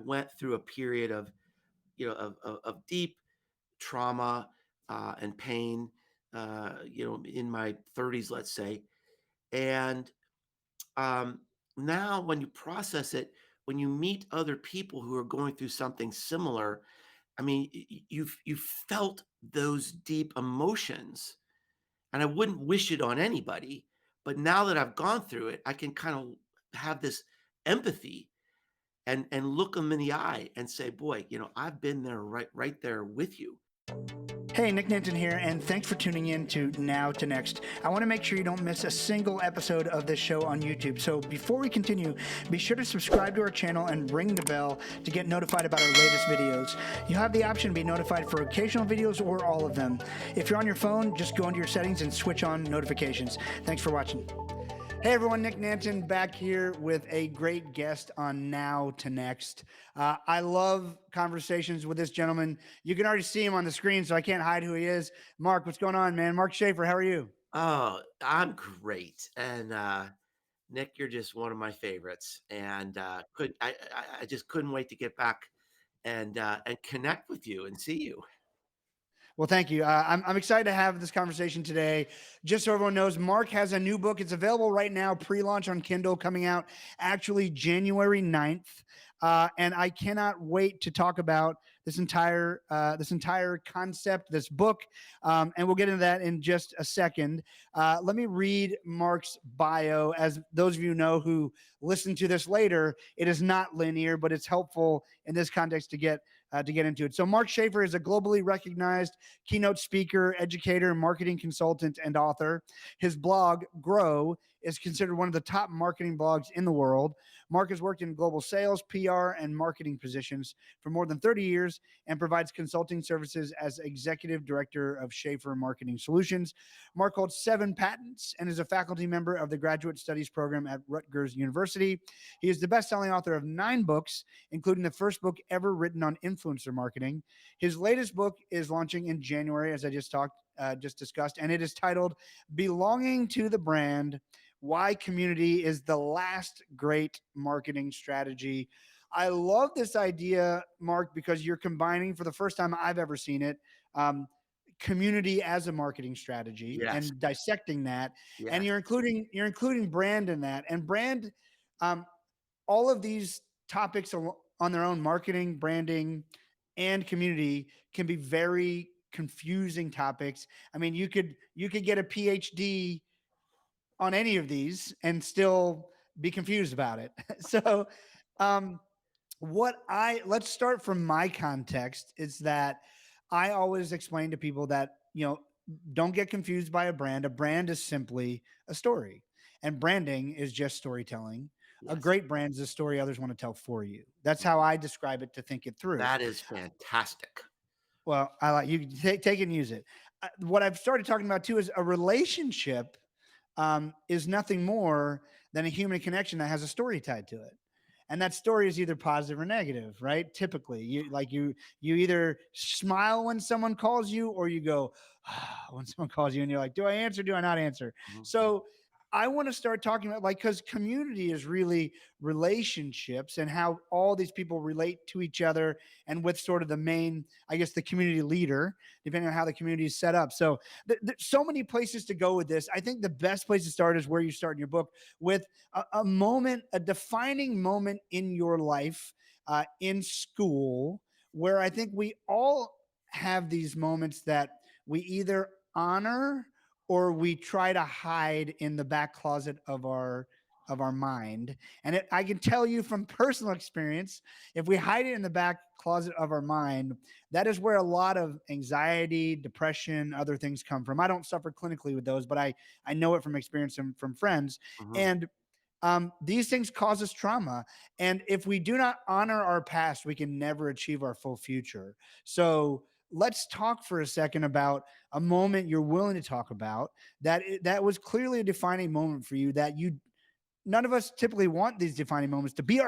went through a period of, of deep trauma and pain, in my 30s, let's say. And um, now, when you process it, when you meet other people who are going through something similar, I mean, you've felt those deep emotions, and I wouldn't wish it on anybody. But now that I've gone through it, I can kind of have this empathy and look them in the eye and say, "Boy, I've been there, right there with you." Hey, Nick Nanton here, and thanks for tuning in to Now to Next. I want to make sure you don't miss a single episode of this show on YouTube. So before we continue, be sure to subscribe to our channel and ring the bell to get notified about our latest videos. You have the option to be notified for occasional videos or all of them. If you're on your phone, just go into your settings and switch on notifications. Thanks for watching. Hey everyone, Nick Nanton back here with a great guest on Now to Next. I love conversations with this gentleman. You can already see him on the screen, so I can't hide who he is. Mark, what's going on, man? Mark Schaefer, how are you? Oh, I'm great, and Nick, you're just one of my favorites, and could I just couldn't wait to get back and connect with you and see you. Well, thank you. I'm excited to have this conversation today. Just so everyone knows, Mark has a new book. It's available right now, pre-launch on Kindle, coming out actually January 9th. And I cannot wait to talk about this entire concept, this book, and we'll get into that in just a second. Let me read Mark's bio. As those of you know who listen to this later, it is not linear, but it's helpful in this context to get into it. So Mark Schaefer is a globally recognized keynote speaker, educator, marketing consultant, and author. His blog, Grow, is considered one of the top marketing blogs in the world. Mark has worked in global sales, PR, and marketing positions for more than 30 years and provides consulting services as executive director of Schaefer Marketing Solutions. Mark holds 7 patents and is a faculty member of the Graduate Studies program at Rutgers University. He is the best-selling author of 9 books, including the first book ever written on influencer marketing. His latest book is launching in January, as I just discussed, and it is titled Belonging to the Brand: Why Community is the Last Great Marketing Strategy. I love this idea, Mark, because you're combining, for the first time I've ever seen it, community as a marketing strategy Yes, and dissecting that, and yes, you're including brand in that, and brand. Um, all of these topics on their own, marketing, branding, and community, can be very confusing topics. I mean, you could get a PhD on any of these and still be confused about it. So, um, let's start from my context is that I always explain to people that, don't get confused by a brand. A brand is simply a story, and branding is just storytelling. A yes. great brand is a story others want to tell for you. That's how I describe it to think it through. That is fantastic. Well, I like you take and use it. What I've started talking about too is a relationship is nothing more than a human connection that has a story tied to it. And that story is either positive or negative, right? Typically, you either smile when someone calls you, or you go when someone calls you, and you're like, "Do I answer? Do I not answer?" Mhm. So I want to start talking about, like, because community is really relationships and how all these people relate to each other, and with sort of the main, I guess, the community leader, depending on how the community is set up. So there's so many places to go with this. I think the best place to start is where you start in your book, with a moment, a defining moment in your life, in school, where I think we all have these moments that we either honor or we try to hide in the back closet of our mind. And I can tell you from personal experience, if we hide it in the back closet of our mind, that is where a lot of anxiety, depression, other things come from. I don't suffer clinically with those, but I know it from experience and from friends. Mhm. And these things cause us trauma. And if we do not honor our past, we can never achieve our full future. So let's talk for a second about a moment you're willing to talk about that was clearly a defining moment for you, that you none of us typically want these defining moments to be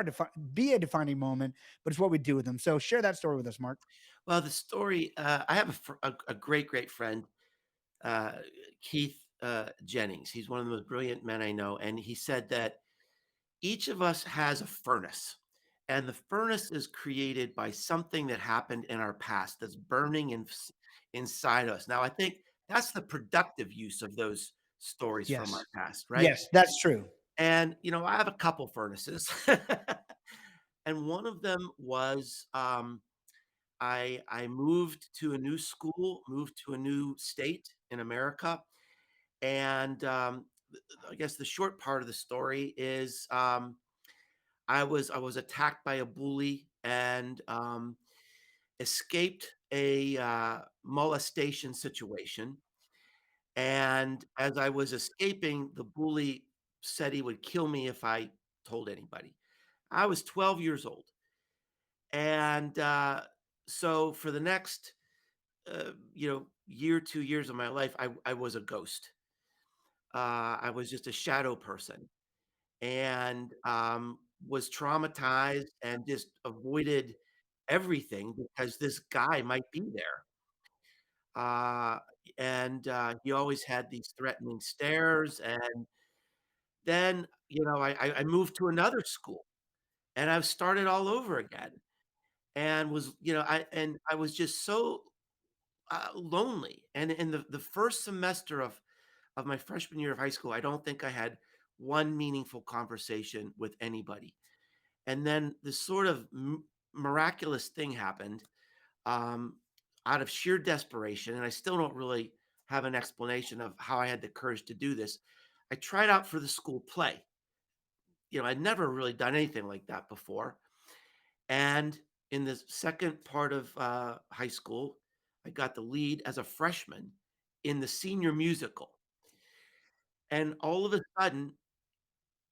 be a defining moment, but it's what we do with them. So share that story with us, Mark. Well, the story, I have a great friend, uh, Keith Jennings. He's one of the most brilliant men I know. And he said that each of us has a furnace. And the furnace is created by something that happened in our past that's burning inside us. Now, I think that's the productive use of those stories from our Yes. past, right? Yes, that's true. And, I have a couple furnaces. And one of them was I moved to a new school, moved to a new state in America. And I guess the short part of the story is I was attacked by a bully and escaped a molestation situation. And as I was escaping, the bully said he would kill me if I told anybody. I was 12 years old. And so for the next, year, 2 years of my life, I was a ghost. I was just a shadow person and was traumatized and just avoided everything because this guy might be there. Uh, and he always had these threatening stares. And then, I moved to another school and I've started all over again and I was just so lonely. And in the first semester of my freshman year of high school, I don't think I had one meaningful conversation with anybody. And then this sort of miraculous thing happened um, out of sheer desperation. And I still don't really have an explanation of how I had the courage to do this. I tried out for the school play. I'd never really done anything like that before. And in the second part of high school, I got the lead as a freshman in the senior musical. And all of a sudden,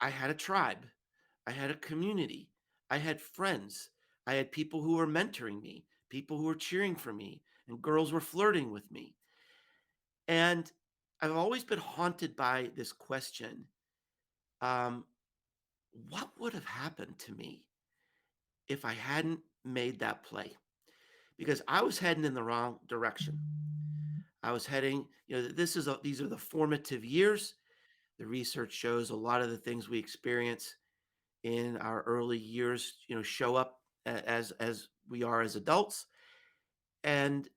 I had a tribe. I had a community. I had friends. I had people who were mentoring me, people who were cheering for me, and girls were flirting with me. And I've always been haunted by this question. Um, what would have happened to me if I hadn't made that play? Because I was heading in the wrong direction. I was heading, these are the formative years. The research shows a lot of the things we experience in our early years, show up as we are as adults. And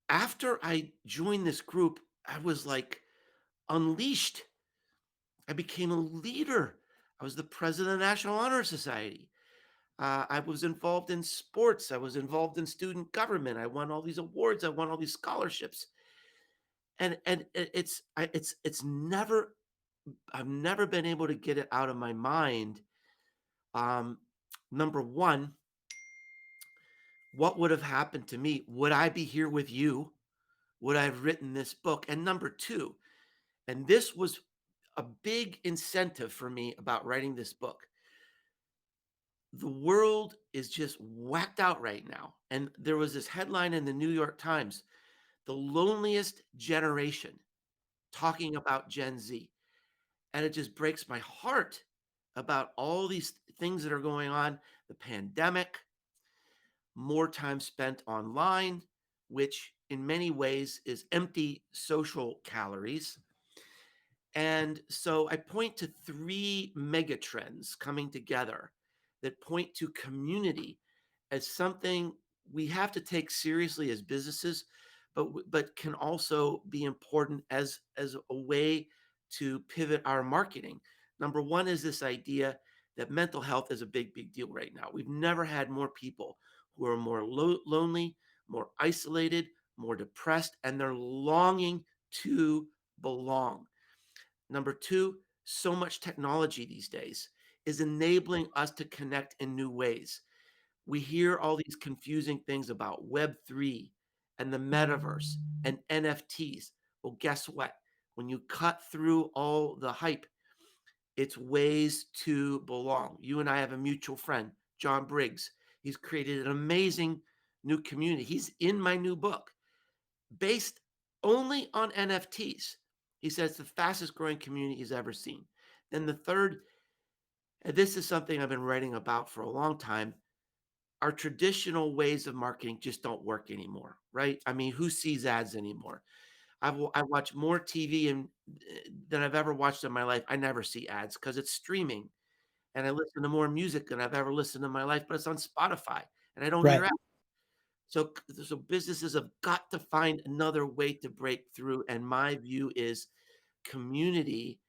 after I joined this group, I was like unleashed. I became a leader. I was the president of the National Honor Society. I was involved in sports. I was involved in student government. I won all these awards. I won all these scholarships. And it's never I've never been able to get it out of my mind. Um, Number one, what would have happened to me? Would I be here with you? Would I have written this book? And number two, and this was a big incentive for me about writing this book. The world is just whacked out right now. And there was this headline in the New York Times, the loneliest generation, talking about Gen Z. And it just breaks my heart about all these things that are going on, the pandemic, more time spent online, which in many ways is empty social calories. And so I point to three megatrends coming together that point to community as something we have to take seriously as businesses, but can also be important as a way to pivot our marketing. Number one is this idea that mental health is a big deal right now. We've never had more people who are more lonely, more isolated, more depressed, and they're longing to belong. Number two, so much technology these days is enabling us to connect in new ways. We hear all these confusing things about Web3 and the metaverse and NFTs. Well, guess what? When you cut through all the hype, it's ways to belong. You and I have a mutual friend, John Briggs. He's created an amazing new community. He's in my new book based only on NFTs. He says it's the fastest growing community he's ever seen. Then the third, and this is something I've been writing about for a long time, our traditional ways of marketing just don't work anymore, right? I mean, who sees ads anymore? I watch more TV than I've ever watched in my life. I never see ads because it's streaming and I listen to more music than I've ever listened in my life, but it's on Spotify, and I don't hear Right. ads. So businesses have got to find another way to break through, and my view is community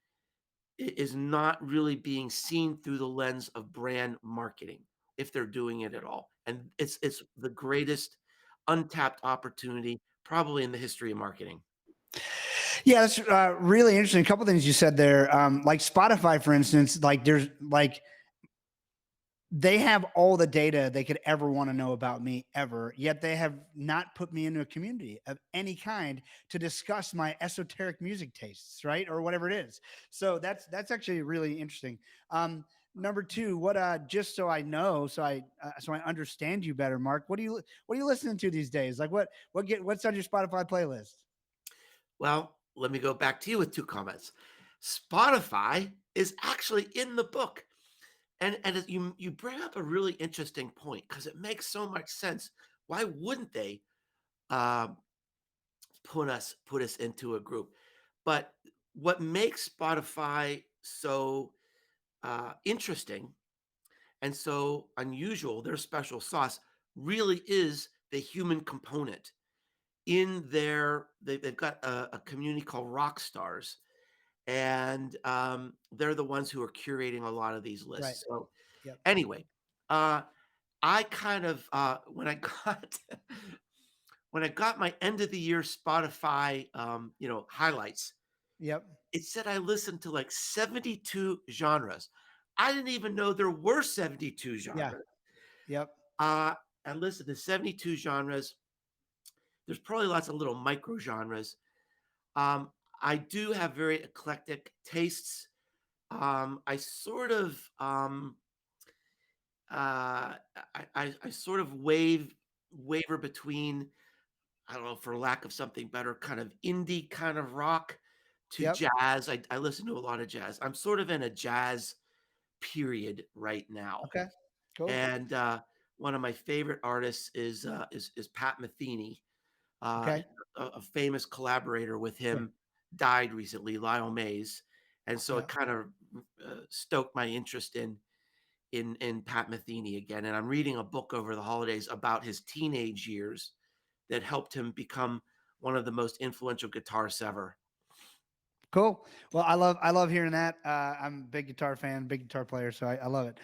is not really being seen through the lens of brand marketing, if they're doing it at all, and it's the greatest untapped opportunity probably in the history of marketing. Yeah, that's really interesting. A couple things you said there, like Spotify, for instance. Like, there's like they have all the data they could ever want to know about me ever, yet they have not put me into a community of any kind to discuss my esoteric music tastes, right, or whatever it is. So that's actually really interesting. Number two, what just so I know, so I understand you better, Mark, what are you listening to these days? Like, what's on your Spotify playlist? Well, let me go back to you with 2 comments. Spotify is actually in the book, and you bring up a really interesting point because it makes so much sense. Why wouldn't they, um, put us into a group? But what makes Spotify so, interesting and so unusual, their special sauce, really is the human component. They've got a community called rock stars, and they're the ones who are curating a lot of these Right. lists. So Yep. anyway, uh, I kind of when I got when I got my end of the year Spotify, highlights, Yep. it said I listened to like 72 genres. I didn't even know there were 72 Yeah. genres. Yep. Uh, I listened to 72 genres. There's probably lots of little micro genres. Um, I do have very eclectic tastes. I sort of I sort of waver between, I don't know, for lack of something better, kind of indie kind of rock to Yep. jazz. I listen to a lot of jazz. I'm sort of in a jazz period right now, Okay. Cool. and one of my favorite artists is Pat Metheny. Uh, Okay. a famous collaborator with Sure. him died recently, Lyle Mays, and so it Yeah. kind of stoked my interest in Pat Metheny again. And I'm reading a book over the holidays about his teenage years that helped him become one of the most influential guitarists ever. Cool. Well, I love hearing that. I'm a big guitar fan, big guitar player, so I love it.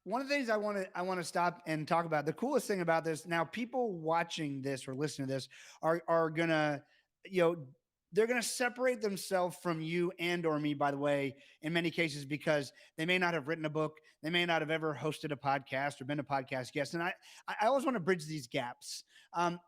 One of the things I want to stop and talk about. The coolest thing about this now, people watching this or listening to this are gonna, you know, they're gonna separate themselves from you and or me. By the way, in many cases, because they may not have written a book, they may not have ever hosted a podcast or been a podcast guest, and I always want to bridge these gaps. And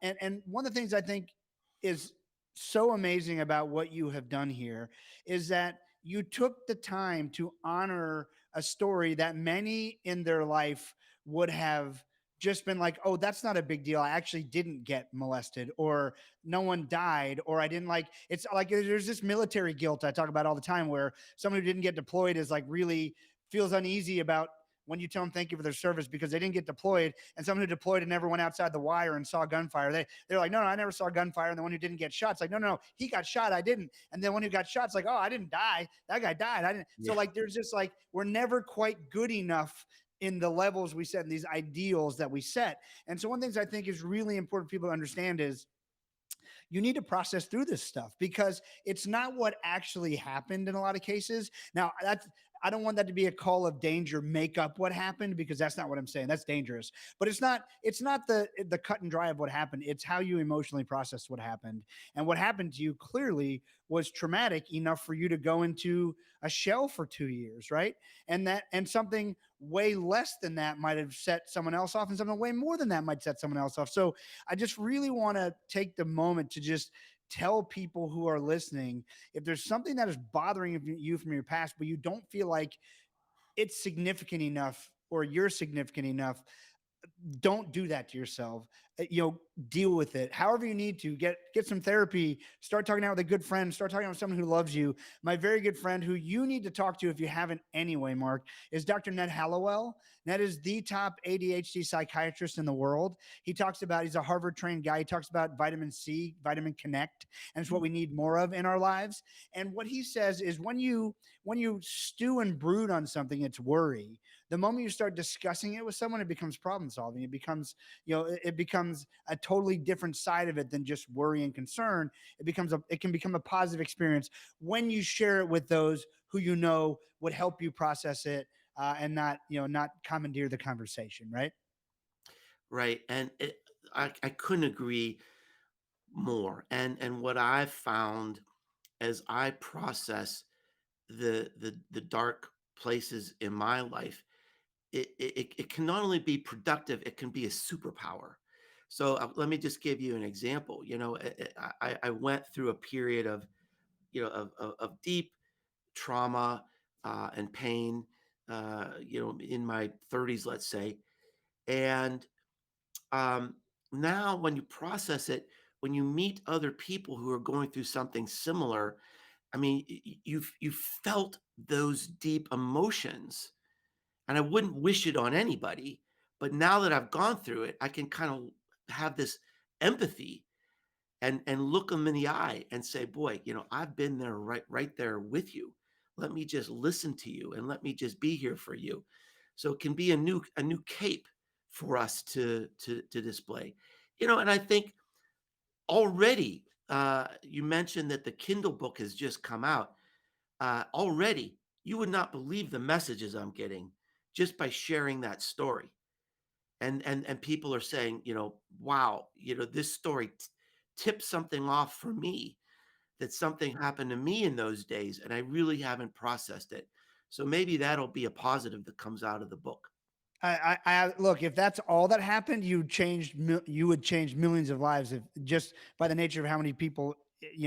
one of the things I think is so amazing about what you have done here is that you took the time to honor a story that many in their life would have just been like, oh, that's not a big deal. I actually didn't get molested, or no one died, or I didn't like it's like there's this military guilt I talk about all the time where someone who didn't get deployed is like really feels uneasy about when you tell them thank you for their service because they didn't get deployed, and someone who deployed and never went outside the wire and saw gunfire, they're like, no, I never saw gunfire. And the one who didn't get shot, it's like, no, he got shot, I didn't. And the one who got shot, it's like, oh, I didn't die, that guy died, I didn't. So Yeah. like, there's just like we're never quite good enough in the levels we set and these ideals that we set. And so one of the things I think is really important for people to understand is you need to process through this stuff because it's not what actually happened in a lot of cases. Now, that's I don't want that to be a call of danger, make up what happened, because that's not what I'm saying. That's dangerous. But it's not the cut and dry of what happened. It's how you emotionally process what happened. And what happened to you clearly was traumatic enough for you to go into a shell for 2 years, right? And something way less than that might have set someone else off, and something way more than that might set someone else off. So I just really want to take the moment to just tell people who are listening, if there's something that is bothering you from your past, but you don't feel like it's significant enough or you're significant enough, don't do that to yourself. You know, deal with it however you need to. Get some therapy, start talking out with a good friend, start talking out with someone who loves you. My very good friend who you need to talk to if you haven't anyway, Mark, is Dr. Ned Hallowell. Ned is the top ADHD psychiatrist in the world. He's a Harvard trained guy. He talks about vitamin C, vitamin connect, and it's what we need more of in our lives. And what he says is when you stew and brood on something, it's worry. The moment you start discussing it with someone, it becomes problem solving. It becomes, it becomes a totally different side of it than just worry and concern. It can become a positive experience when you share it with those who you know would help you process it, and not commandeer the conversation, right? Right. And I couldn't agree more. And what I've found as I process the dark places in my life, it can not only be productive, it can be a superpower. So let me just give you an example. I went through a period of of deep trauma and pain, in my 30s, let's say. And um, now, when you process it, when you meet other people who are going through something similar, I mean, you've felt those deep emotions, and I wouldn't wish it on anybody. But now that I've gone through it, I can kind of have this empathy and look them in the eye and say, "Boy, I've been there, right there with you. Let me just listen to you and let me just be here for you." So it can be a new cape for us to display. And I think already, you mentioned that the Kindle book has just come out. Already, you would not believe the messages I'm getting just by sharing that story. And people are saying, "Wow, this story tipped something off for me, that something happened to me in those days, and I really haven't processed it." So maybe that'll be a positive that comes out of the book. Look, if that's all that happened, you would change millions of lives, if just by the nature of how many people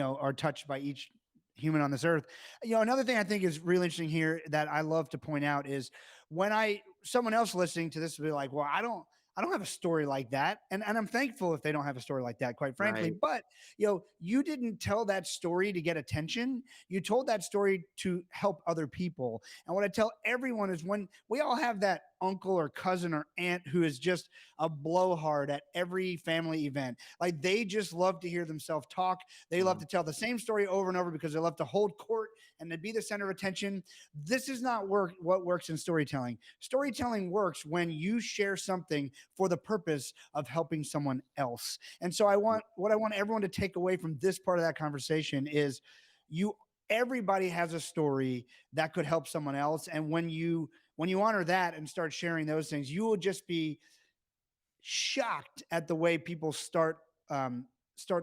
are touched by each human on this earth. Another thing I think is really interesting here that I love to point out is when I someone else listening to this will be like, well, I don't have a story like that. And I'm thankful if they don't have a story like that, quite frankly. Right. But you didn't tell that story to get attention. You told that story to help other people. And what I tell everyone is when we all have that uncle or cousin or aunt who is just a blowhard at every family event. Like they just love to hear themselves talk. They love Mhm. to tell the same story over and over because they love to hold court and to be the center of attention. This is not what works in storytelling. Storytelling works when you share something for the purpose of helping someone else. And so I want everyone to take away from this part of that conversation is you everybody has a story that could help someone else. And when you honor that and start sharing those things, you will just be shocked at the way people start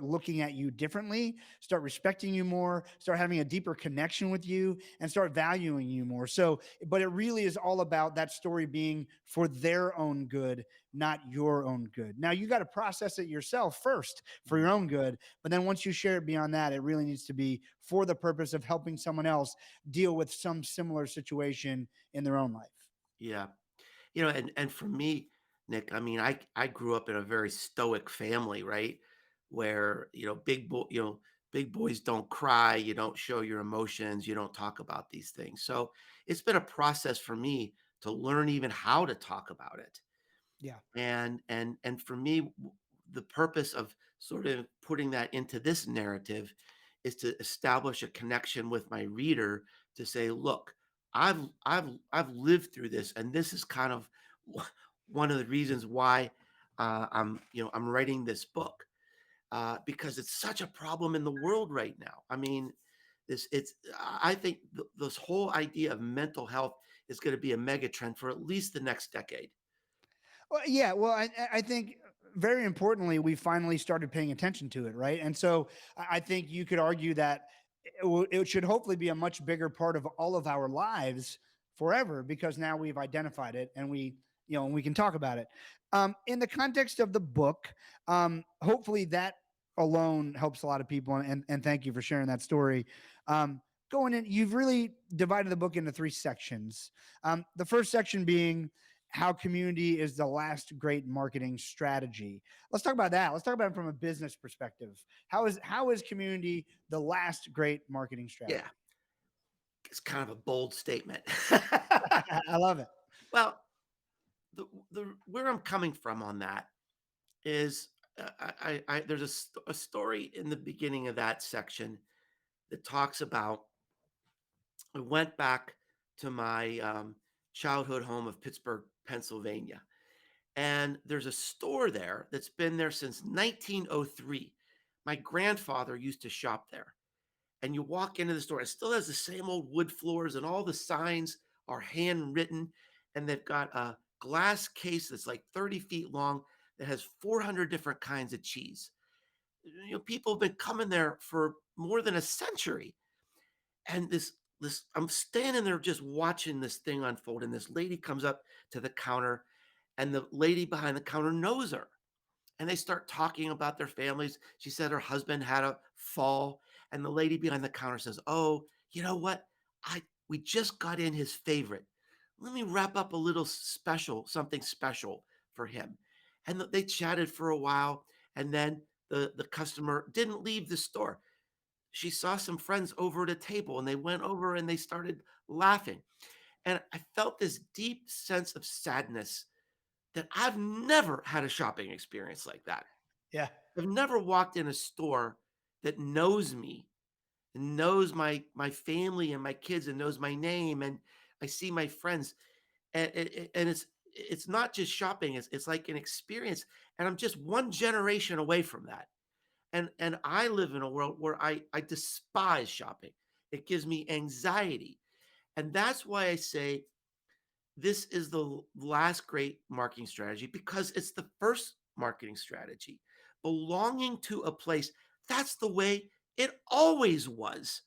looking at you differently, start respecting you more, start having a deeper connection with you, and start valuing you more. So, but it really is all about that story being for their own good, not your own good. Now, you got to process it yourself first for your Mhm. own good, but then once you share it beyond that, it really needs to be for the purpose of helping someone else deal with some similar situation in their own life. Yeah. And for me, Nick, I mean, I grew up in a very stoic family, right? Where, big boys don't cry, you don't show your emotions, you don't talk about these things. So it's been a process for me to learn even how to talk about it. Yeah. And for me, the purpose of sort of putting that into this narrative is to establish a connection with my reader to say, look, I've lived through this, and this is kind of one of the reasons why I'm writing this book, because it's such a problem in the world right now. I mean, I think this whole idea of mental health is going to be a megatrend for at least the next decade. Well, yeah. Well, I think very importantly, we finally started paying attention to it, right? And so I think you could argue that it should hopefully be a much bigger part of all of our lives forever because now we've identified it and we can talk about it. In the context of the book, hopefully that alone helps a lot of people. And thank you for sharing that story. Going in, you've really divided the book into three sections. The first section being how community is the last great marketing strategy. Let's talk about that. Let's talk about it from a business perspective. How is community the last great marketing Yeah, strategy? it's kind of a bold statement. I love it. Well, the where I'm coming from on that is there's a story in the beginning of that section that talks about I went back to my childhood home of Pittsburgh, Pennsylvania, and there's a store there that's been there since 1903. My grandfather used to shop there, and you walk into the store, it still has the same old wood floors, and all the signs are handwritten, and they've got a glass case that's like 30 feet long that has 400 different kinds of cheese. People have been coming there for more than a century, and this I'm standing there just watching this thing unfold, and this lady comes up to the counter, and the lady behind the counter knows her, and they start talking about their families. She said her husband had a fall, and the lady behind the counter says, "Oh, you know what? I We just got in his favorite. Let me wrap up a little special, something special for him." And they chatted for a while, and then the customer didn't leave the store. She saw some friends over at a table, and they went over and they started laughing. And I felt this deep sense of sadness that I've never had a shopping experience like that. Yeah. I've never walked in a store that knows me and knows my family and my kids and knows my name, and I see my friends, and it's not just shopping, it's like an experience, and I'm just one generation away from that. And I live in a world where I despise shopping. It gives me anxiety. And that's why I say this is the last great marketing strategy, because it's the first marketing strategy. Belonging to a place, that's the way it always was.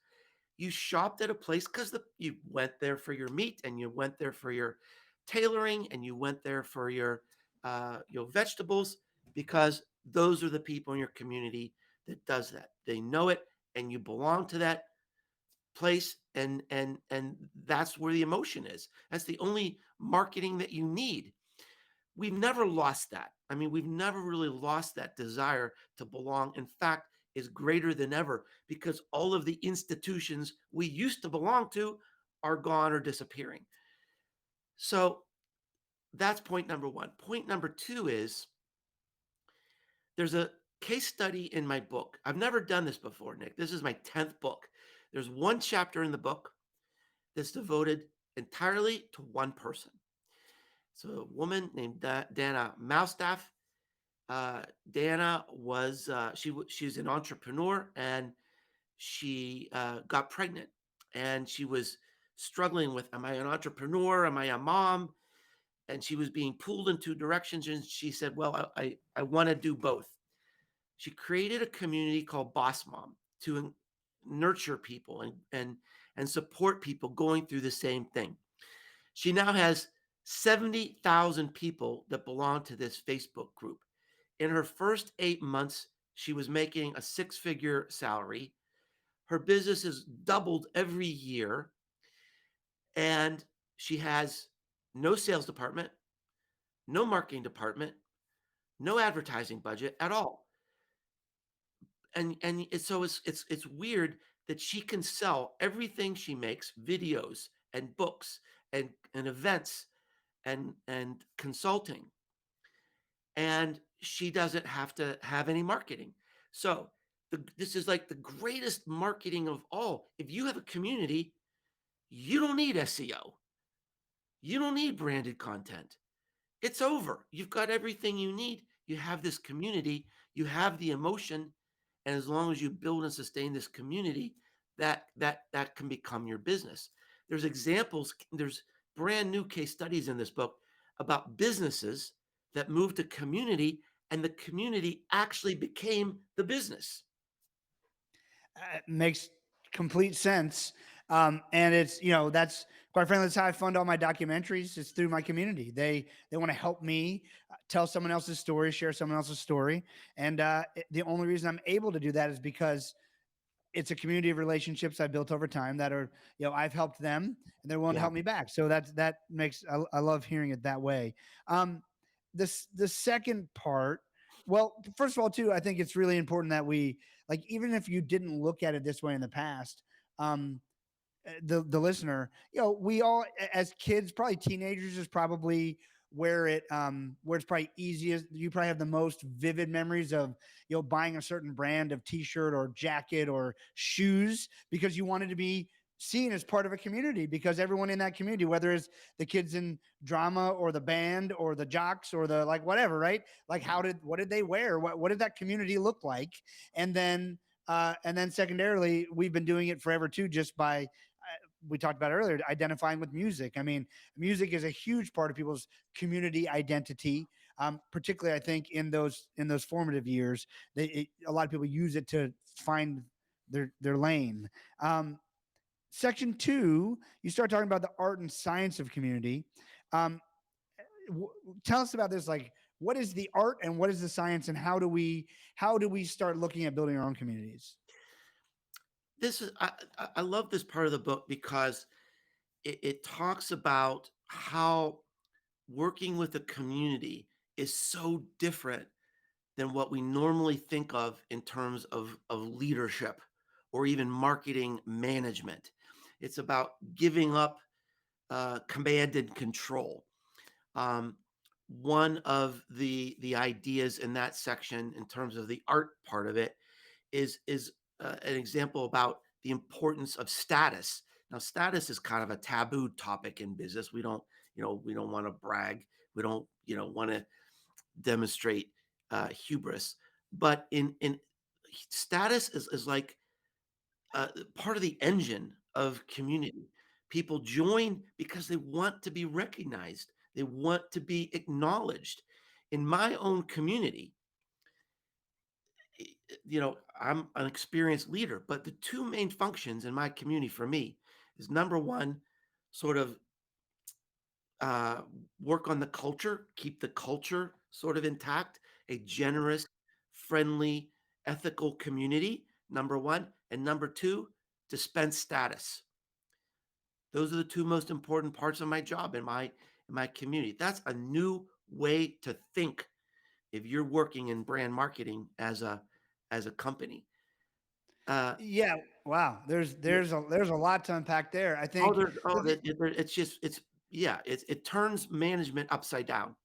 You shopped at a place because you went there for your meat, and you went there for your tailoring, and you went there for your vegetables, because those are the people in your community that does that. They know it, and you belong to that place, and that's where the emotion is. That's the only marketing that you need. We've never lost that. I mean, we've never really lost that desire to belong. In fact, is greater than ever, because all of the institutions we used to belong to are gone or disappearing. So that's point number one. Point number two is there's a case study in my book. I've never done this before, Nick. This is my 10th book. There's one chapter in the book that's devoted entirely to one person. It's a woman named Dana Moustaff. Dana was she's an entrepreneur, and she got pregnant, and she was struggling with, am I an entrepreneur, am I a mom? And she was being pulled in two directions, and she said, well, I want to do both. She created a community called Boss Mom to nurture people and support people going through the same thing. She now has 70,000 people that belong to this Facebook group. In her first 8 months, she was making a six-figure salary. Her business has doubled every year, and she has no sales department, no marketing department, no advertising budget at all. So it's weird that she can sell everything she makes, videos and books and events and consulting, and she doesn't have to have any marketing. So this is like the greatest marketing of all. If you have a community, you don't need SEO. You don't need branded content. It's over. You've got everything you need. You have this community, you have the emotion, and as long as you build and sustain this community, that can become your business. There's examples, there's brand new case studies in this book about businesses that moved to community, and the community actually became the business. Makes complete sense. And it's, that's quite frankly, that's how I fund all my documentaries. It's through my community. They want to help me tell someone else's story, share someone else's story. And the only reason I'm able to do that is because it's a community of relationships I built over time that are, I've helped them and they're willing to Yeah. help me back. So that makes, I love hearing it that way. Um, the second part, well, first of all, too, I think it's really important that we, like, even if you didn't look at it this way in the past, um, the listener, we all as kids, probably teenagers is probably where it's probably easiest. You probably have the most vivid memories of buying a certain brand of t-shirt or jacket or shoes because you wanted to be seen as part of a community, because everyone in that community, whether it's the kids in drama or the band or the jocks or the, like, whatever, right? Like, what did they wear? What did that community look like? And then secondarily, we've been doing it forever too, just by we talked about earlier, identifying with music. I mean, music is a huge part of people's community identity. Particularly, I think in those formative years, a lot of people use it to find their lane. Section 2, you start talking about the art and science of community. Um, Tell us about this. Like, what is the art and what is the science, and how do we start looking at building our own communities? This is I love this part of the book because it talks about how working with a community is so different than what we normally think of in terms of leadership or even marketing management. It's about giving up command and control. Um, One of the ideas in that section, in terms of the art part of it, is an example about the importance of status. Now, status is kind of a taboo topic in business. We don't want to brag. We don't, want to demonstrate hubris. But in status is like part of the engine of community. People join because they want to be recognized. They want to be acknowledged. In my own community, I'm an experienced leader, but the two main functions in my community for me is number one, sort of uh, work on the culture, keep the culture sort of intact, a generous, friendly, ethical community, number one. And number two, dispense status. Those are the two most important parts of my job in my community. That's a new way to think if you're working in brand marketing as a company. Uh, Yeah, wow. There's yeah. there's a there's a lot to unpack there. I Oh, think there's oh, the, that it's just yeah, it turns management upside down.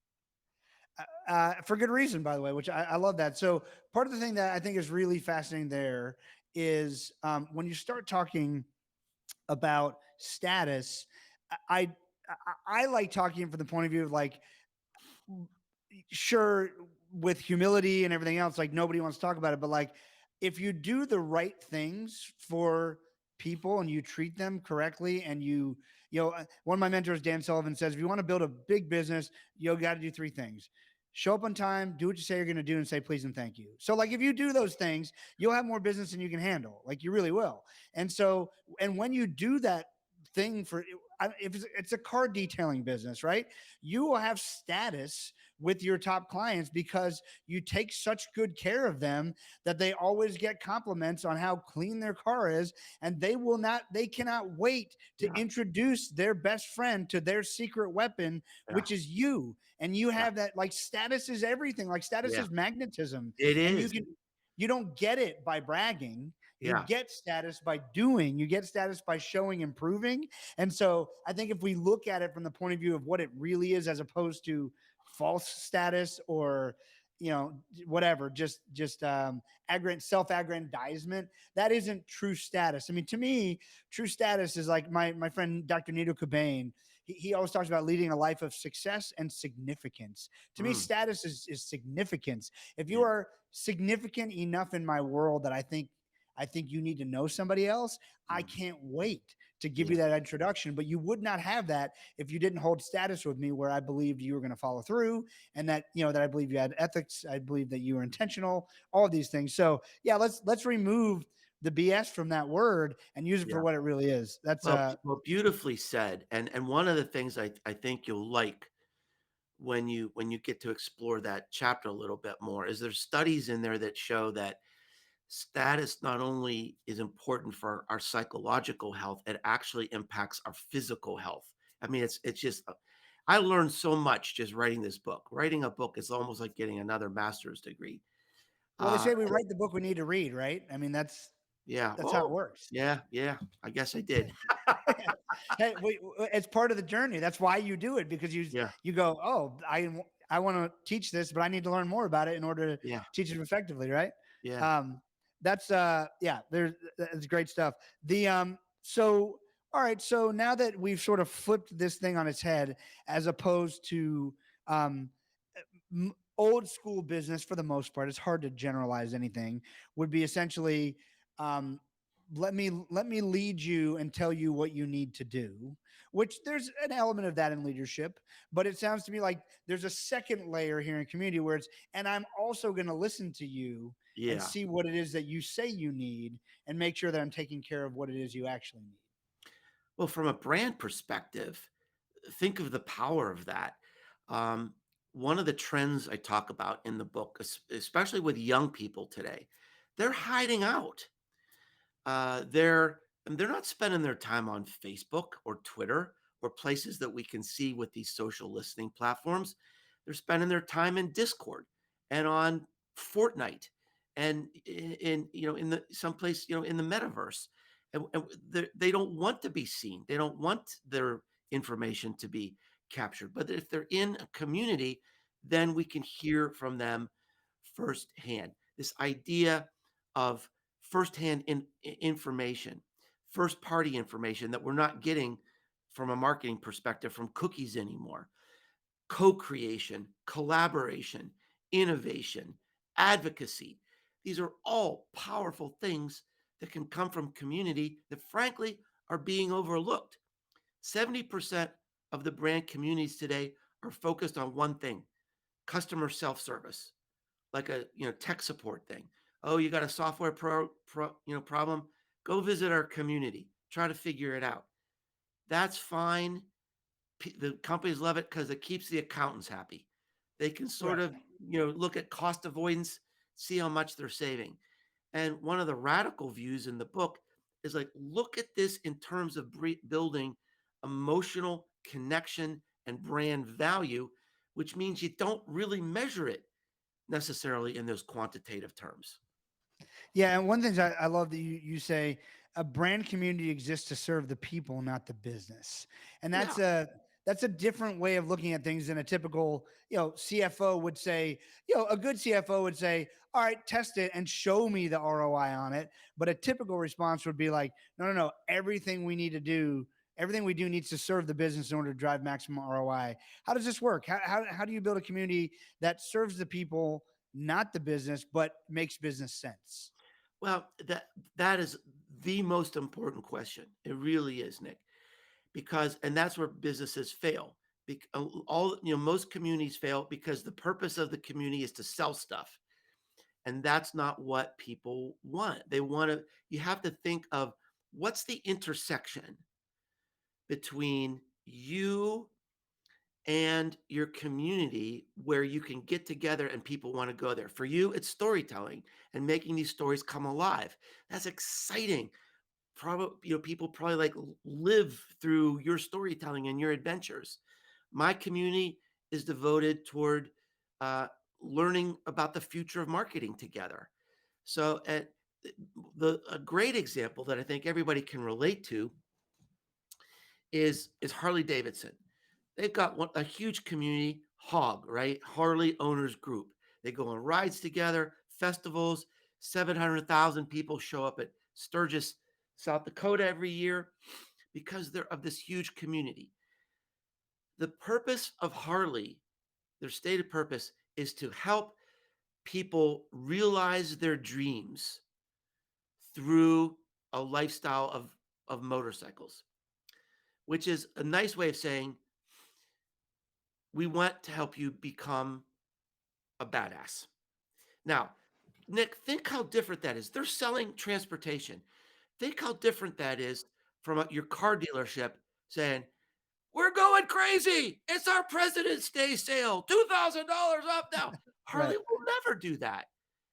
for good reason, by the way, which I love that. So part of the thing that I think is really fascinating there is, when you start talking about status. I I like talking from the point of view of, like, sure, with humility and everything else, like, nobody wants to talk about it, but, like, if you do the right things for people and you treat them correctly, and one of my mentors, Dan Sullivan, says if you want to build a big business, you got to do three things: show up on time, do what you say you're going to do, and say please and thank you. So, like, if you do those things, you'll have more business than you can handle. Like, you really will. And so, and when you do that thing for, if it's a car detailing business, right? You will have status with your top clients because you take such good care of them that they always get compliments on how clean their car is, and they cannot wait to Yeah, introduce their best friend to their secret weapon, yeah, which is you. And you yeah, have that, like, status is everything. Like, status yeah. is magnetism. It And is. you don't get it by bragging. You Yeah, get status by doing. You get status by showing, improving. And so I think if we look at it from the point of view of what it really is, as opposed to false status or, whatever, just self-aggrandizement, that isn't true status. I mean, to me, true status is like my friend Dr. Nito Cobain. He always talks about leading a life of success and significance. To me, mm, status is significance. If you yeah, are significant enough in my world that I think you need to know somebody else, I mm, can't wait to give you yeah, that introduction. But you would not have that if you didn't hold status with me, where I believed you were going to follow through, and that I believe you had ethics. I believe that you were intentional, all of these things. So yeah, let's remove the BS from that word and use it for yeah. what it really is. That's Well, beautifully said. And one of the things I think you'll like when you get to explore that chapter a little bit more is there's studies in there that show that Status not only is important for our psychological health, it actually impacts our physical health. I mean, it's just I learned so much just writing this book. Writing a book is almost like getting another master's degree. Well, they say we And write the book we need to read, right? I mean, yeah, that's how it oh, works. yeah, yeah. I guess I did. Hey, it's part of the journey. That's why you do it, because Yeah, you go, oh, I want to teach this, but I need to learn more about it in order to yeah, teach it effectively, right? yeah, Um, that's yeah, that's great stuff. The so all right, so now that we've sort of flipped this thing on its head, as opposed to um old school business, for the most part, it's hard to generalize anything, would be essentially um let me lead you and tell you what you need to do, which there's an element of that in leadership, but it sounds to me like there's a second layer here in community where it's, and I'm also going to listen to you and yeah. see what it is that you say you need and make sure that I'm taking care of what it is you actually need. Well, from a brand perspective, think of the power of that. Um, One of the trends I talk about in the book, especially with young people today, they're hiding out. They're not spending their time on Facebook or Twitter or places that we can see with these social listening platforms. They're spending their time in Discord and on Fortnite and in in the someplace in the metaverse. And they don't want to be seen. They don't want their information to be captured. But if they're in a community, then we can hear from them firsthand. This idea of firsthand information, first party information that we're not getting from a marketing perspective from cookies anymore. Co creation, collaboration, innovation, advocacy. These are all powerful things that can come from community that, frankly, are being overlooked. 70% of the brand communities today are focused on one thing: customer self service, like a tech support thing. Oh, you got a software problem? Go visit our community. Try to figure it out. That's fine. The companies love it because it keeps the accountants happy. They can sort Right. of look at cost avoidance, see how much they're saving. And one of the radical views in the book is like, look at this in terms of building emotional connection and brand value, which means you don't really measure it necessarily in those quantitative terms. Yeah, and one thing I love that you say, a brand community exists to serve the people, not the business, and Yeah, that's a different way of looking at things than a typical CFO would say. A good CFO would say, "All right, test it and show me the ROI on it." But a typical response would be like, "No, no, no. Everything we need to do." Everything we do needs to serve the business in order to drive maximum ROI. How does this work? How do you build a community that serves the people, not the business, but makes business sense? well, that is the most important question. It really is, Nick, because and that's where businesses fail. All most communities fail because the purpose of the community is to sell stuff, and that's not what people want. They want to. You have to think of what's the intersection between you and your community where you can get together and people want to go there. For you, it's storytelling and making these stories come alive. That's exciting. Probably, people probably like live through your storytelling and your adventures. My community is devoted toward uh, learning about the future of marketing together. So, at the a great example that I think everybody can relate to is Harley Davidson. They've got a huge community, Hog, right? Harley Owners Group. They go on rides together, festivals. 700,000 people show up at Sturgis, South Dakota every year because they're of this huge community. The purpose of Harley, their stated purpose, is to help people realize their dreams through a lifestyle of motorcycles, which is a nice way of saying we want to help you become a badass. Now, Nick, think how different that is. They're selling transportation. Think how different that is from your car dealership saying, "We're going crazy. It's our President's Day sale. $2,000 off now." Right. Harley will never do that.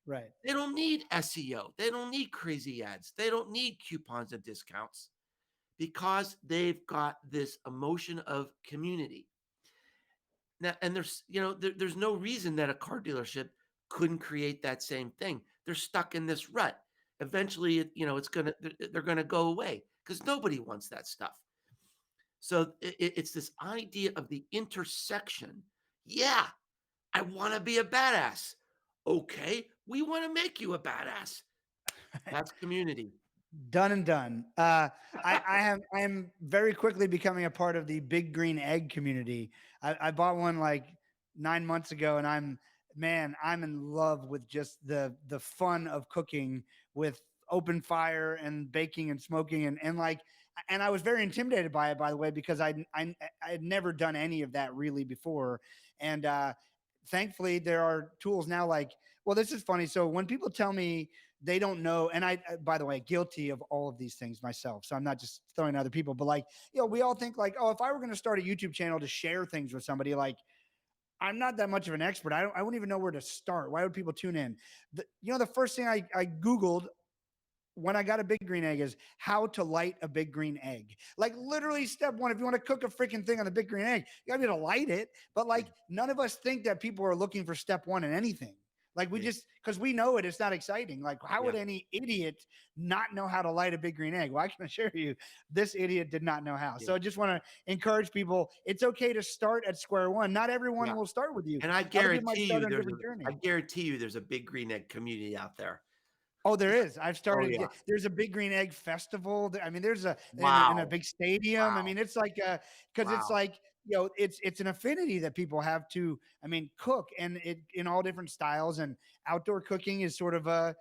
Right. They don't need SEO. They don't need crazy ads. They don't need coupons and discounts because they've got this emotion of community. Now, and there's no reason that a car dealership couldn't create that same thing. They're stuck in this rut. Eventually, they're gonna go away because nobody wants that stuff. So it's this idea of the intersection. Yeah, I want to be a badass. Okay, we want to make you a badass. That's community. Done and done. I am very quickly becoming a part of the Big Green Egg community. I bought one like 9 months ago, and I'm in love with just the fun of cooking with open fire and baking and smoking and like, and I was very intimidated by it, by the way, because I had never done any of that really before, and thankfully there are tools now like, well, this is funny. So when people tell me they don't know, and by the way, guilty of all of these things myself, so I'm not just throwing other people, but like, we all think like, oh, if I were going to start a YouTube channel to share things with somebody, like, I'm not that much of an expert. I wouldn't even know where to start. Why would people tune in? The first thing I Googled when I got a big green egg is how to light a big green egg. Like, literally step one, if you want to cook a freaking thing on the big green egg, you gotta be able to light it. But Yeah, like, none of us think that people are looking for step one in anything. Like, we yeah, just, because we know it's not exciting. Like, how would yeah, any idiot not know how to light a big green egg? Well, I can assure you, this idiot did not know how. yeah, So I just want to encourage people. It's okay to start at square one. Not everyone yeah. will start with you. And Other people might start on a different I journey. guarantee you, there's a big green egg community out there. Oh, there is. I've Oh started. yeah. There's a big green egg festival. I mean, there's a in a Wow. big stadium. I Wow. mean, it's like because it's Wow. like, it's an affinity that people have to. I mean, cook, and it in all different styles. And outdoor cooking is sort of a,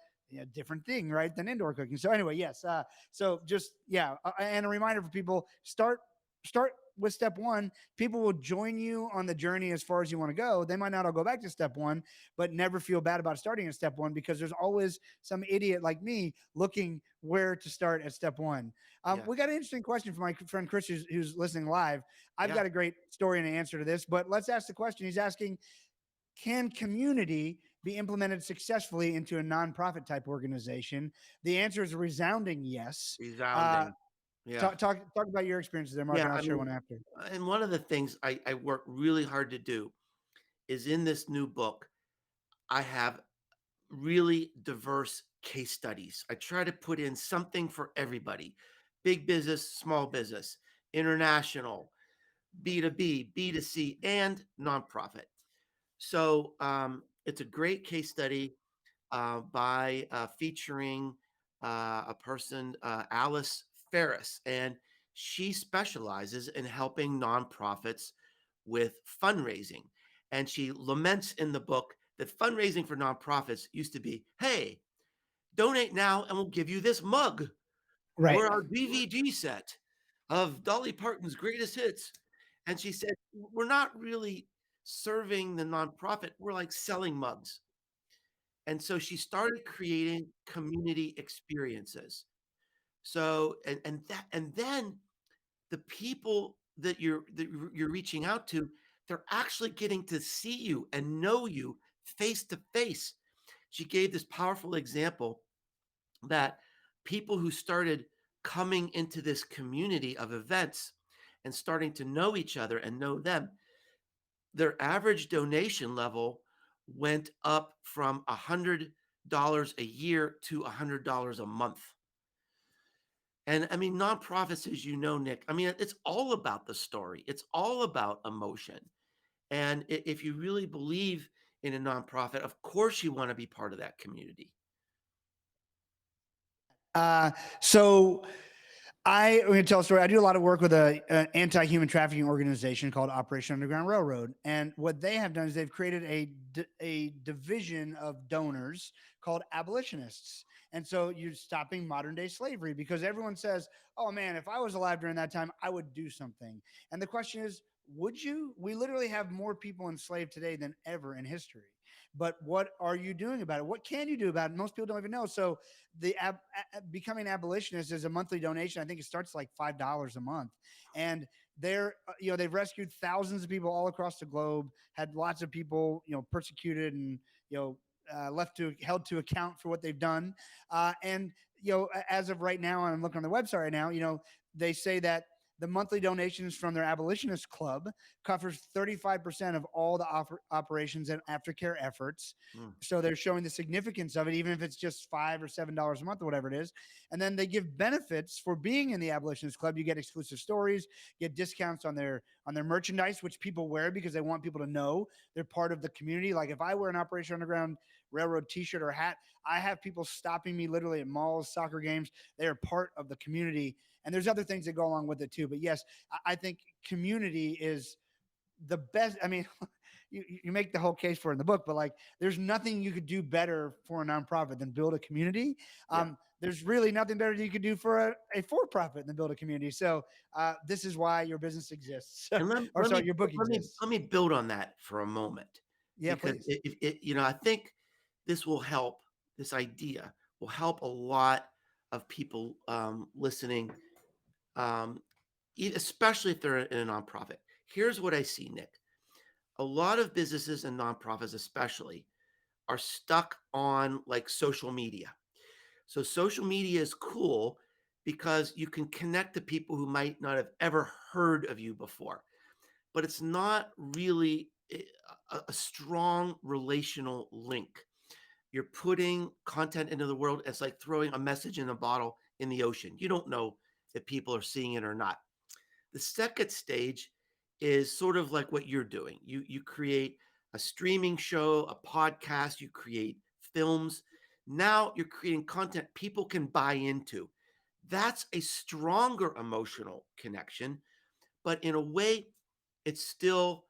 different thing, right, than indoor cooking. So anyway, yes. So just, and a reminder for people: start with step one. People will join you on the journey as far as you want to go. They might not all go back to step one, but never feel bad about starting at step one, because there's always some idiot like me looking where to start at step one. Yeah. We got an interesting question from my friend Chris, who's listening live. I've Yeah. got a great story and an answer to this, but let's ask the question. He's asking, can community be implemented successfully into a nonprofit type organization? The answer is a resounding yes. Uh, Resounding. Yeah. talk about your experiences there, Mark, Yeah. and I'll I share mean, one after. and one of the things I work really hard to do is in this new book, I have really diverse case studies. I try to put in something for everybody: big business, small business, international, B2B, B2C, and nonprofit. So it's a great case study by featuring a person, Alice Ferris, and she specializes in helping nonprofits with fundraising. And she laments in the book that fundraising for nonprofits used to be, hey, donate now and we'll give you this mug Right. or our DVD set of Dolly Parton's greatest hits. And she said, we're not really serving the nonprofit, we're like selling mugs. And so she started creating community experiences. So and then the people that you're reaching out to, they're actually getting to see you and know you face to face. She gave this powerful example that people who started coming into this community of events and starting to know each other and know them, their average donation level went up from $100 a year to $100 a month. And I mean, nonprofits, as you know, Nick, I mean, it's all about the story. It's all about emotion. And if you really believe in a nonprofit, of course you want to be part of that community. Uh, so I'm going to tell a story. I do a lot of work with a anti-human trafficking organization called Operation Underground Railroad, and what they have done is they've created a division of donors called abolitionists. And so you're stopping modern day slavery, because everyone says, "Oh man, if I was alive during that time, I would do something." And the question is, would you? We literally have more people enslaved today than ever in history. But what are you doing about it? What can you do about it? Most people don't even know. So becoming abolitionist is a monthly donation. I think it starts like $5 a month, and they've rescued thousands of people all across the globe. Had lots of people persecuted and left to held to account for what they've done. And as of right now, I'm looking on their website right now. They say that the monthly donations from their abolitionist club covers 35% of all the operations and aftercare efforts. Mm. So they're showing the significance of it, even if it's just $5 or $7 a month or whatever it is. And then they give benefits for being in the abolitionist club. You get exclusive stories, get discounts on their merchandise, which people wear because they want people to know they're part of the community. Like if I wear an Operation Underground Railroad t-shirt or hat, I have people stopping me literally at malls, soccer games. They are part of the community, and there's other things that go along with it too. But yes, I think community is the best. I mean, you make the whole case for it in the book, but like there's nothing you could do better for a nonprofit than build a community. Yeah. There's really nothing better that you could do for a for-profit than build a community. So this is why your business exists. And Or sorry, your book exists. let me build on that for a moment, Yeah, because please. I think this will help. This idea will help a lot of people listening, um, especially if they're in a nonprofit. Here's what I see, Nick. A lot of businesses and nonprofits, especially, are stuck on like social media. So social media is cool because you can connect to people who might not have ever heard of you before, but it's not really a strong relational link. You're putting content into the world. It's like throwing a message in a bottle in the ocean. You don't know if people are seeing it or not. The second stage is sort of like what you're doing. You create a streaming show, a podcast, you create films. Now you're creating content people can buy into. That's a stronger emotional connection, but in a way, it's still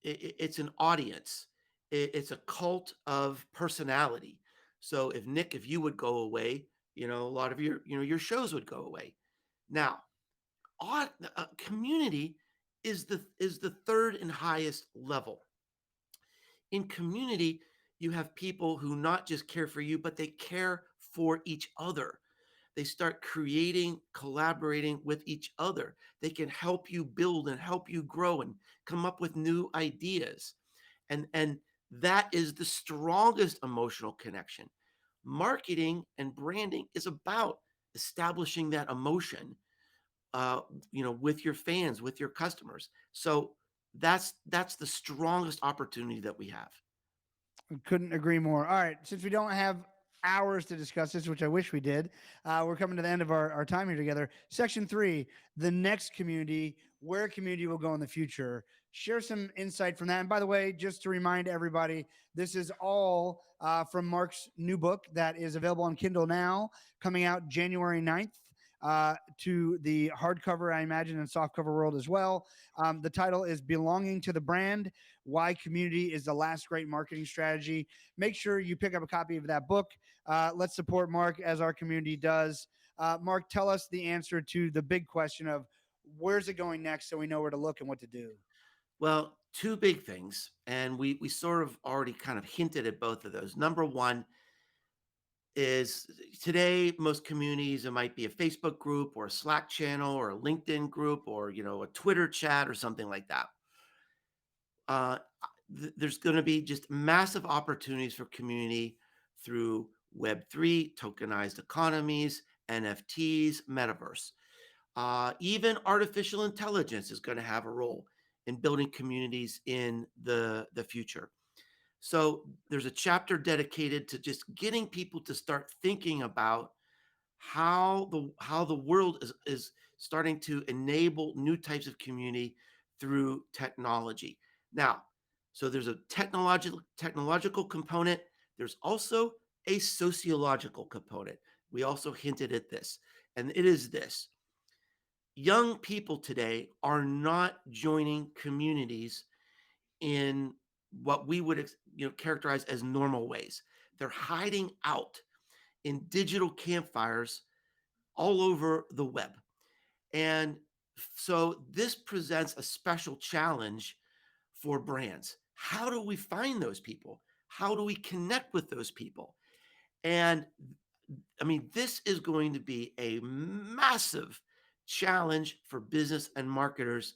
it's an audience. It's a cult of personality. So if you would go away, a lot of your shows would go away. Now, community is the third and highest level. In community, you have people who not just care for you, but they care for each other. They start creating, collaborating with each other. They can help you build and help you grow and come up with new ideas. And that is the strongest emotional connection. Marketing and branding is about establishing that emotion, uh, with your fans, with your customers. So that's the strongest opportunity that we have. Couldn't agree more. All right. Since we don't have hours to discuss this, which I wish we did, we're coming to the end of our time here together. Section 3, the next community, where community will go in the future. Share some insight from that. And by the way, just to remind everybody, this is all from Mark's new book that is available on Kindle now, coming out January 9th. To the hardcover, I imagine, and softcover world as well. The title is Belonging to the Brand: Why Community is the Last Great Marketing Strategy. Make sure you pick up a copy of that book. Let's support Mark as our community does. Mark, tell us the answer to the big question of where's it going next so we know where to look and what to do. Well, two big things, and we sort of already kind of hinted at both of those. Number one is today most communities, it might be a Facebook group or a Slack channel or a LinkedIn group or a Twitter chat or something like that. There's going to be just massive opportunities for community through Web3, tokenized economies, NFTs, metaverse. Even artificial intelligence is going to have a role in building communities in the future. So there's a chapter dedicated to just getting people to start thinking about how the world is starting to enable new types of community through technology. Now, so there's a technological component. There's also a sociological component. We also hinted at this, and it is this: young people today are not joining communities in what we would characterize as normal ways. They're hiding out in digital campfires all over the web. And so this presents a special challenge for brands. How do we find those people? How do we connect with those people? And I mean, this is going to be a massive challenge for business and marketers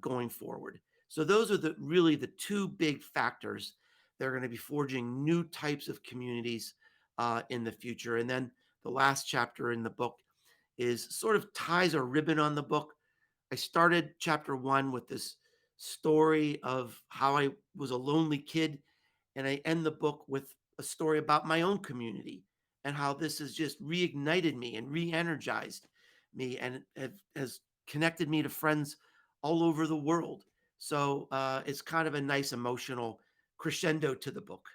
going forward. So those are really the two big factors They're going to be forging new types of communities in the future. And then the last chapter in the book is sort of ties a ribbon on the book. I started chapter one with this story of how I was a lonely kid, and I end the book with a story about my own community and how this has just reignited me and re-energized me, and has connected me to friends all over the world. So it's kind of a nice emotional crescendo to the book.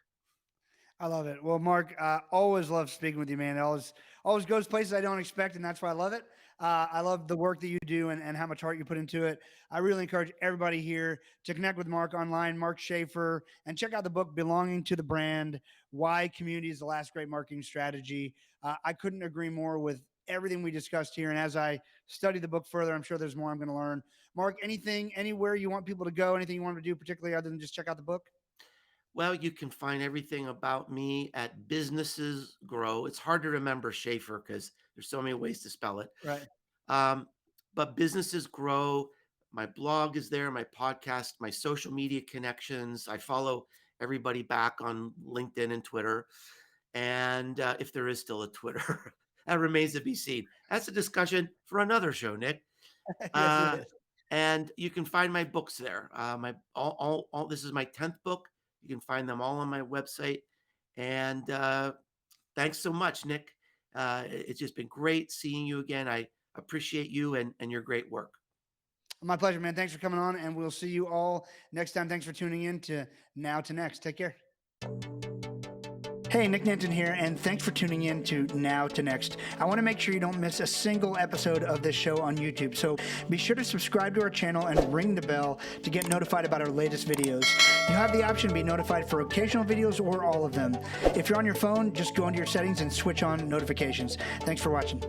I love it. Well, Mark, always love speaking with you, man. It always goes places I don't expect, and that's why I love it. I love the work that you do and how much heart you put into it. I really encourage everybody here to connect with Mark online, Mark Schaefer, and check out the book "Belonging to the Brand: Why Community is the Last Great Marketing Strategy." I couldn't agree more with everything we discussed here. And as I study the book further, I'm sure there's more I'm going to learn. Mark, anything, anywhere you want people to go, anything you want to do, particularly other than just check out the book? Well, you can find everything about me at Businesses Grow. It's hard to remember Schaefer because there's so many ways to spell it. Right. Um, but Businesses Grow. My blog is there, my podcast, my social media connections. I follow everybody back on LinkedIn and Twitter. And if there is still a Twitter, that remains to be seen. That's a discussion for another show, Nick. Yes, it Uh, is. and you can find my books there. My all this is my 10th book. You can find them all on my website. And thanks so much, Nick. It's just been great seeing you again. I appreciate you and your great work. My pleasure, man. Thanks for coming on, and we'll see you all next time. Thanks for tuning in to Now to Next. Take care. Hey, Nick Nanton here, and thanks for tuning in to Now to Next. I want to make sure you don't miss a single episode of this show on YouTube, so be sure to subscribe to our channel and ring the bell to get notified about our latest videos. You have the option to be notified for occasional videos or all of them. If you're on your phone, just go into your settings and switch on notifications. Thanks for watching.